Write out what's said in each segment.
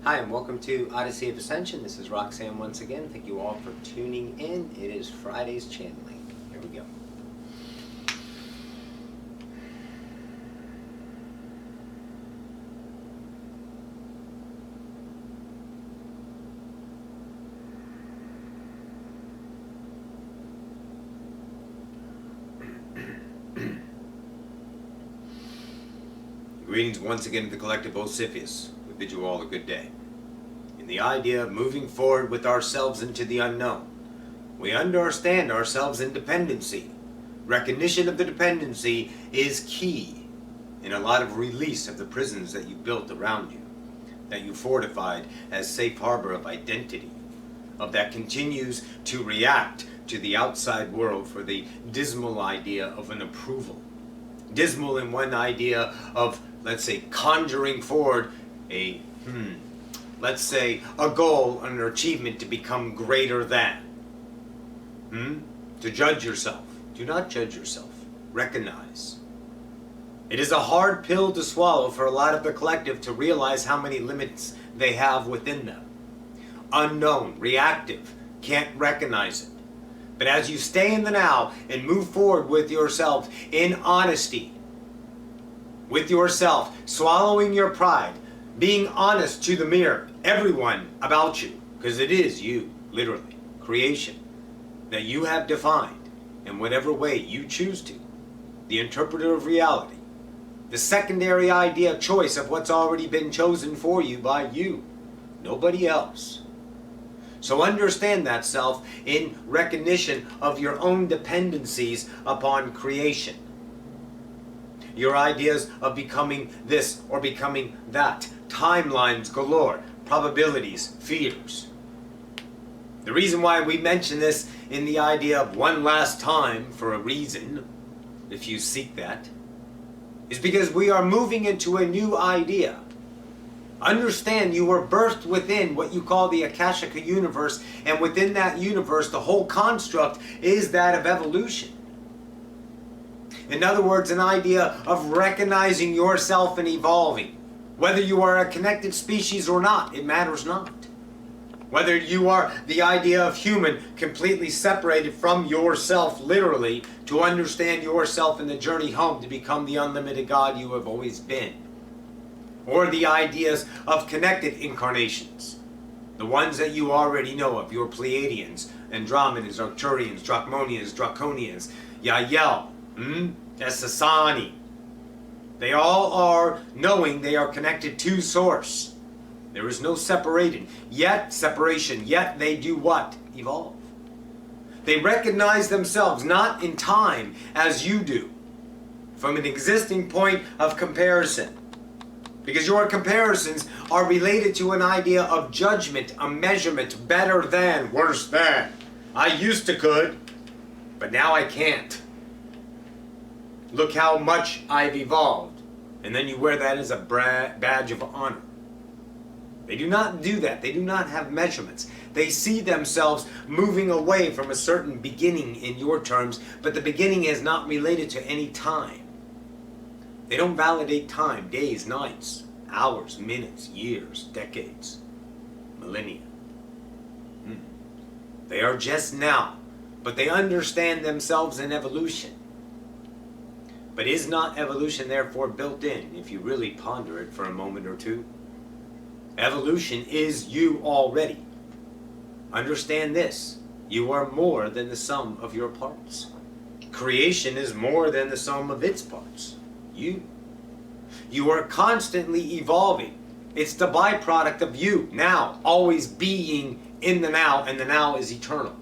Hi, and welcome to Odyssey of Ascension. This is Roxanne once again. Thank you all for tuning in. It is Friday's channeling. Here we go. Greetings once again to the collective Ocyphius. We bid you all a good day. In the idea of moving forward with ourselves into the unknown, we understand ourselves in dependency. Recognition of the dependency is key in a lot of release of the prisons that you built around you, that you fortified as safe harbor of identity, of that continues to react to the outside world for the dismal idea of an approval. Dismal in one idea of, let's say, conjuring forward a, let's say, a goal, an achievement to become greater than. To judge yourself. Do not judge yourself. Recognize. It is a hard pill to swallow for a lot of the collective to realize how many limits they have within them. Unknown, reactive, can't recognize it. But as you stay in the now and move forward with yourself in honesty, with yourself, swallowing your pride, being honest to the mirror, everyone about you, because it is you, literally, creation, that you have defined in whatever way you choose to, the interpreter of reality, the secondary idea choice of what's already been chosen for you by you, nobody else. So understand that self in recognition of your own dependencies upon creation. Your ideas of becoming this or becoming that. Timelines galore. Probabilities, fears. The reason why we mention this in the idea of one last time for a reason, if you seek that, is because we are moving into a new idea. Understand you were birthed within what you call the Akashic universe, and within that universe, the whole construct is that of evolution. In other words, an idea of recognizing yourself and evolving. Whether you are a connected species or not, it matters not. Whether you are the idea of human, completely separated from yourself, literally, to understand yourself in the journey home to become the unlimited God you have always been. Or the ideas of connected incarnations, the ones that you already know of, your Pleiadians, Andromedans, Arcturians, Drachmonians, Draconians, Yael, Esasani. They all are knowing they are connected to Source. There is no separation, yet they do what? Evolve. They recognize themselves not in time as you do, from an existing point of comparison. Because your comparisons are related to an idea of judgment, a measurement, better than, worse than. I used to could, but now I can't. Look how much I've evolved. And then you wear that as a badge of honor. They do not do that. They do not have measurements. They see themselves moving away from a certain beginning in your terms, but the beginning is not related to any time. They don't validate time, days, nights, hours, minutes, years, decades, millennia. They are just now, but they understand themselves in evolution. But is not evolution therefore built in, if you really ponder it for a moment or two? Evolution is you already. Understand this, you are more than the sum of your parts. Creation is more than the sum of its parts. You are constantly evolving. It's the byproduct of you now, always being in the now, and the now is eternal.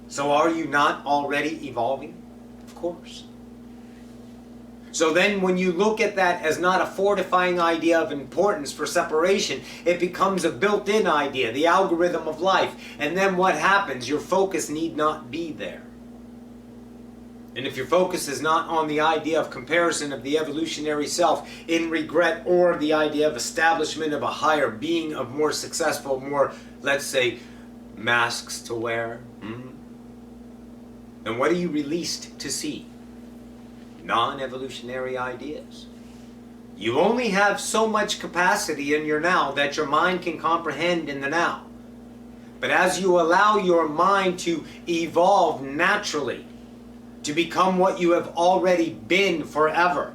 So are you not already evolving? Of course. So then when you look at that as not a fortifying idea of importance for separation, it becomes a built-in idea, the algorithm of life. And then what happens? Your focus need not be there. And if your focus is not on the idea of comparison of the evolutionary self in regret, or the idea of establishment of a higher being, of more successful, more, let's say, masks to wear, then what are you released to see? Non-evolutionary ideas. You only have so much capacity in your now that your mind can comprehend in the now. But as you allow your mind to evolve naturally, to become what you have already been forever,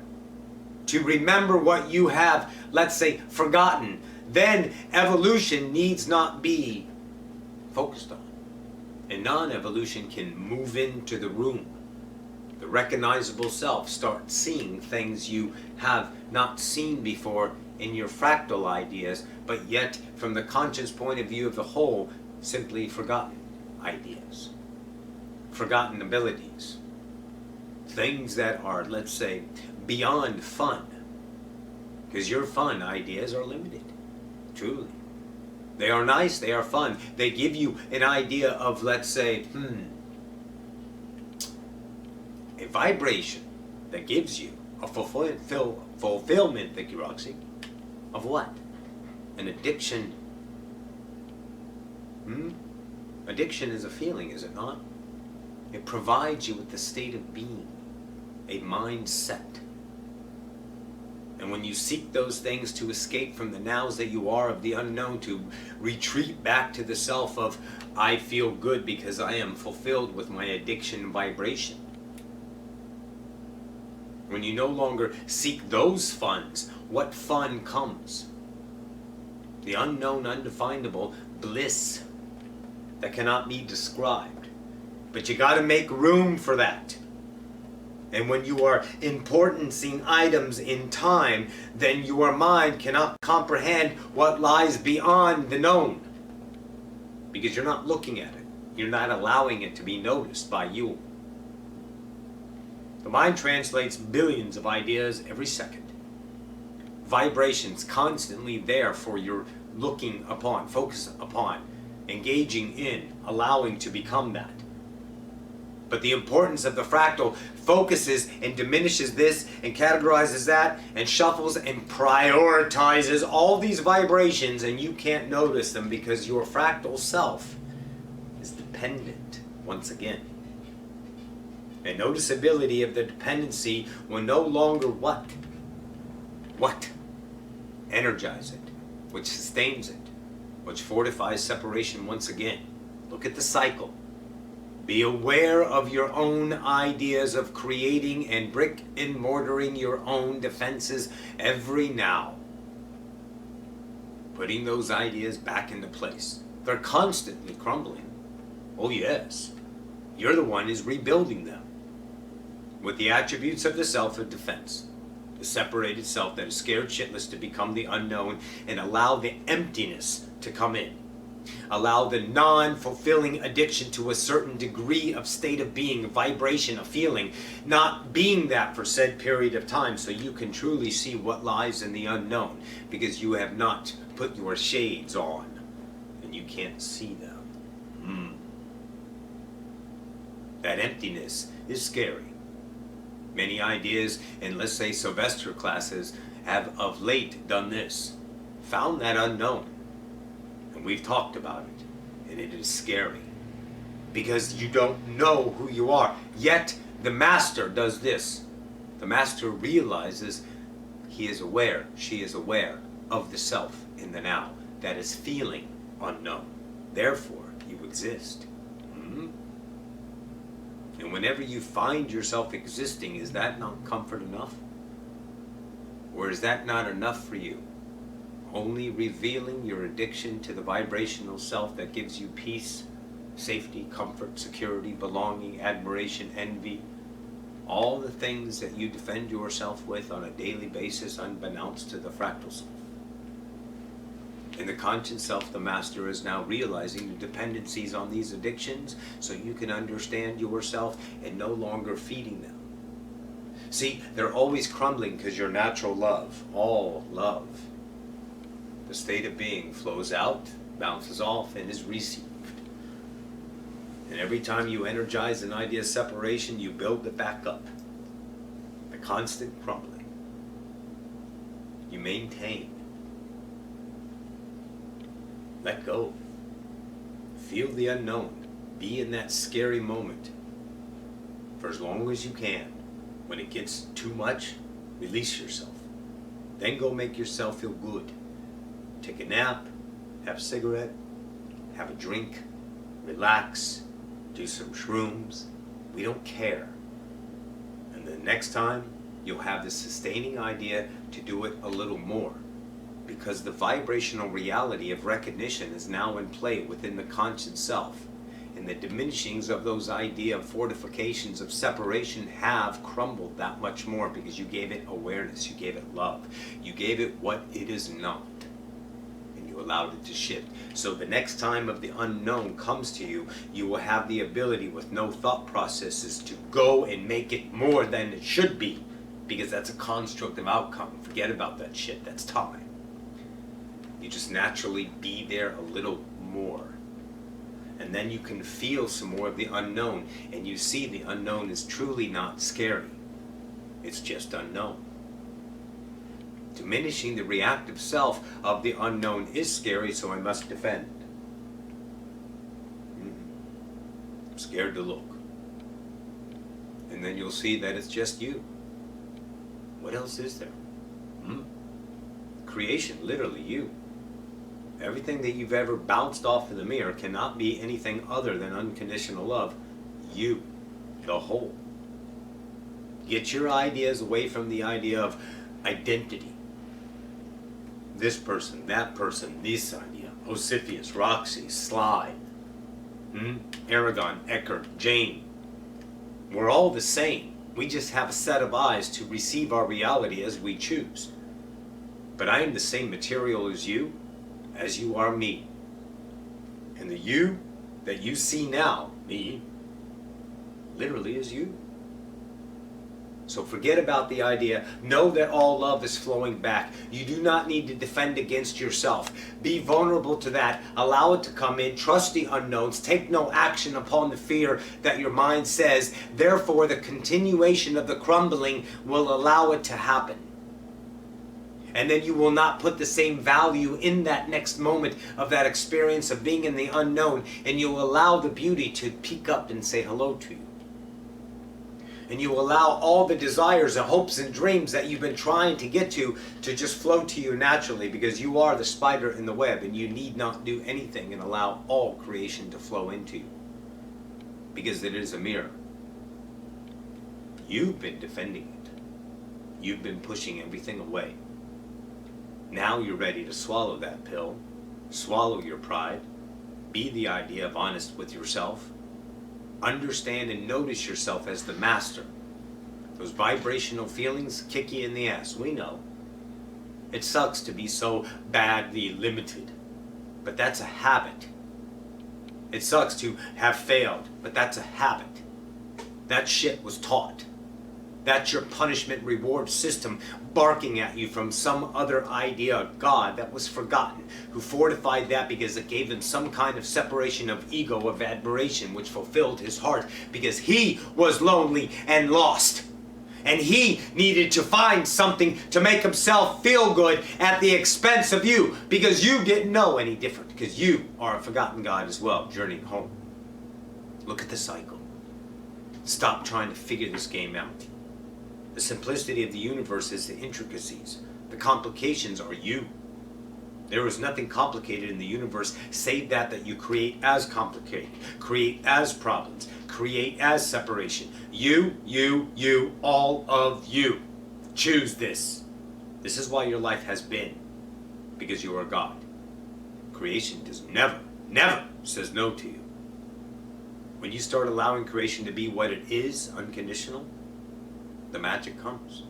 to remember what you have, let's say, forgotten, then evolution needs not be focused on. And non-evolution can move into the room. The recognizable self starts seeing things you have not seen before in your fractal ideas, but yet from the conscious point of view of the whole, simply forgotten ideas, forgotten abilities, things that are, let's say, beyond fun, because your fun ideas are limited, truly. They are nice, they are fun, they give you an idea of, let's say, a vibration that gives you a fulfillment, thank you, Roxy, of what? An addiction. Addiction is a feeling, is it not? It provides you with the state of being, a mindset. And when you seek those things to escape from the nows that you are of the unknown, to retreat back to the self of, I feel good because I am fulfilled with my addiction vibration. When you no longer seek those funds, what fun comes? The unknown, undefinable bliss that cannot be described. But you got to make room for that. And when you are importancing items in time, then your mind cannot comprehend what lies beyond the known. Because you're not looking at it. You're not allowing it to be noticed by you. The mind translates billions of ideas every second. Vibrations constantly there for your looking upon, focus upon, engaging in, allowing to become that. But the importance of the fractal focuses and diminishes this and categorizes that and shuffles and prioritizes all these vibrations, and you can't notice them because your fractal self is dependent once again. And noticeability of the dependency will no longer what? Energize it, which sustains it, which fortifies separation once again. Look at the cycle. Be aware of your own ideas of creating and brick and mortaring your own defenses every now. Putting those ideas back into place. They're constantly crumbling. Oh yes. You're the one who's rebuilding them. With the attributes of the self of defense. The separated self that is scared shitless to become the unknown and allow the emptiness to come in. Allow the non-fulfilling addiction to a certain degree of state of being, a vibration, a feeling, not being that for said period of time, so you can truly see what lies in the unknown, because you have not put your shades on and you can't see them. That emptiness is scary. Many ideas in, let's say, Sylvester classes have of late done this. Found that unknown. And we've talked about it. And it is scary. Because you don't know who you are. Yet the master does this. The master realizes he is aware, she is aware of the self in the now that is feeling unknown. Therefore, you exist. And whenever you find yourself existing, is that not comfort enough? Or is that not enough for you? Only revealing your addiction to the vibrational self that gives you peace, safety, comfort, security, belonging, admiration, envy, all the things that you defend yourself with on a daily basis unbeknownst to the fractal self. In the conscious self, the master is now realizing the dependencies on these addictions so you can understand yourself and no longer feeding them. See, they're always crumbling because your natural love, all love, the state of being flows out, bounces off, and is received. And every time you energize an idea of separation, you build it back up. The constant crumbling. You maintain. Let go. Feel the unknown. Be in that scary moment for as long as you can. When it gets too much, release yourself. Then go make yourself feel good. Take a nap, have a cigarette, have a drink, relax, do some shrooms. We don't care. And the next time, you'll have the sustaining idea to do it a little more, because the vibrational reality of recognition is now in play within the conscious self, and the diminishings of those idea of fortifications of separation have crumbled that much more, because you gave it awareness, you gave it love, you gave it what it is not, and you allowed it to shift. So the next time of the unknown comes to you, you will have the ability with no thought processes to go and make it more than it should be, because that's a construct of outcome. Forget about that shit, that's time. You just naturally be there a little more. And then you can feel some more of the unknown, and you see the unknown is truly not scary. It's just unknown. Diminishing the reactive self of the unknown is scary, so I must defend. I'm scared to look. And then you'll see that it's just you. What else is there? Creation, literally you. Everything that you've ever bounced off of the mirror cannot be anything other than unconditional love. You, the whole. Get your ideas away from the idea of identity. This person, that person, this idea. Ocyphius, Roxy, Sly, Aragon, Eckhart, Jane. We're all the same. We just have a set of eyes to receive our reality as we choose. But I am the same material as you are me. And the you that you see now, me, literally is you. So forget about the idea. Know that all love is flowing back. You do not need to defend against yourself. Be vulnerable to that. Allow it to come in. Trust the unknowns. Take no action upon the fear that your mind says. Therefore, the continuation of the crumbling will allow it to happen. And then you will not put the same value in that next moment of that experience of being in the unknown. And you will allow the beauty to peek up and say hello to you. And you allow all the desires and hopes and dreams that you've been trying to get to just flow to you naturally, because you are the spider in the web, and you need not do anything and allow all creation to flow into you, because it is a mirror. You've been defending it. You've been pushing everything away. Now you're ready to swallow that pill, swallow your pride, be the idea of honest with yourself. Understand and notice yourself as the master. Those vibrational feelings kick you in the ass. We know. It sucks to be so badly limited, but that's a habit. It sucks to have failed, but that's a habit. That shit was taught. That's your punishment reward system barking at you from some other idea of God that was forgotten, who fortified that because it gave him some kind of separation of ego, of admiration, which fulfilled his heart because he was lonely and lost. And he needed to find something to make himself feel good at the expense of you, because you didn't know any different, because you are a forgotten God as well, journeying home. Look at the cycle. Stop trying to figure this game out. The simplicity of the universe is the intricacies. The complications are you. There is nothing complicated in the universe save that you create as complicated, create as problems, create as separation. You, all of you. Choose this. This is why your life has been, because you are God. Creation does never says no to you. When you start allowing creation to be what it is, unconditional, the magic comes.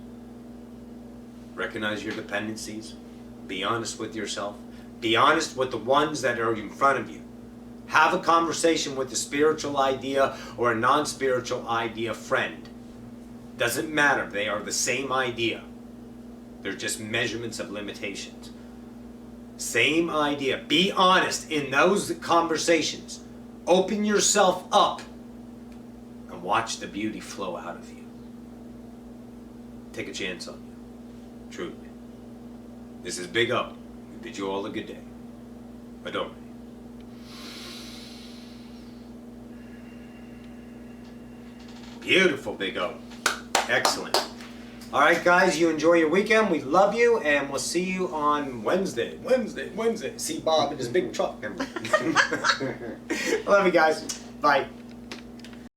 Recognize your dependencies. Be honest with yourself. Be honest with the ones that are in front of you. Have a conversation with a spiritual idea or a non-spiritual idea friend. Doesn't matter. They are the same idea. They're just measurements of limitations. Same idea. Be honest in those conversations. Open yourself up and watch the beauty flow out of you. Take a chance on you. Truly. This is Big O. We bid you all a good day. Adore. Beautiful, Big O. Excellent. All right, guys, you enjoy your weekend. We love you, and we'll see you on Wednesday. See Bob in his big truck. Love you guys. Bye.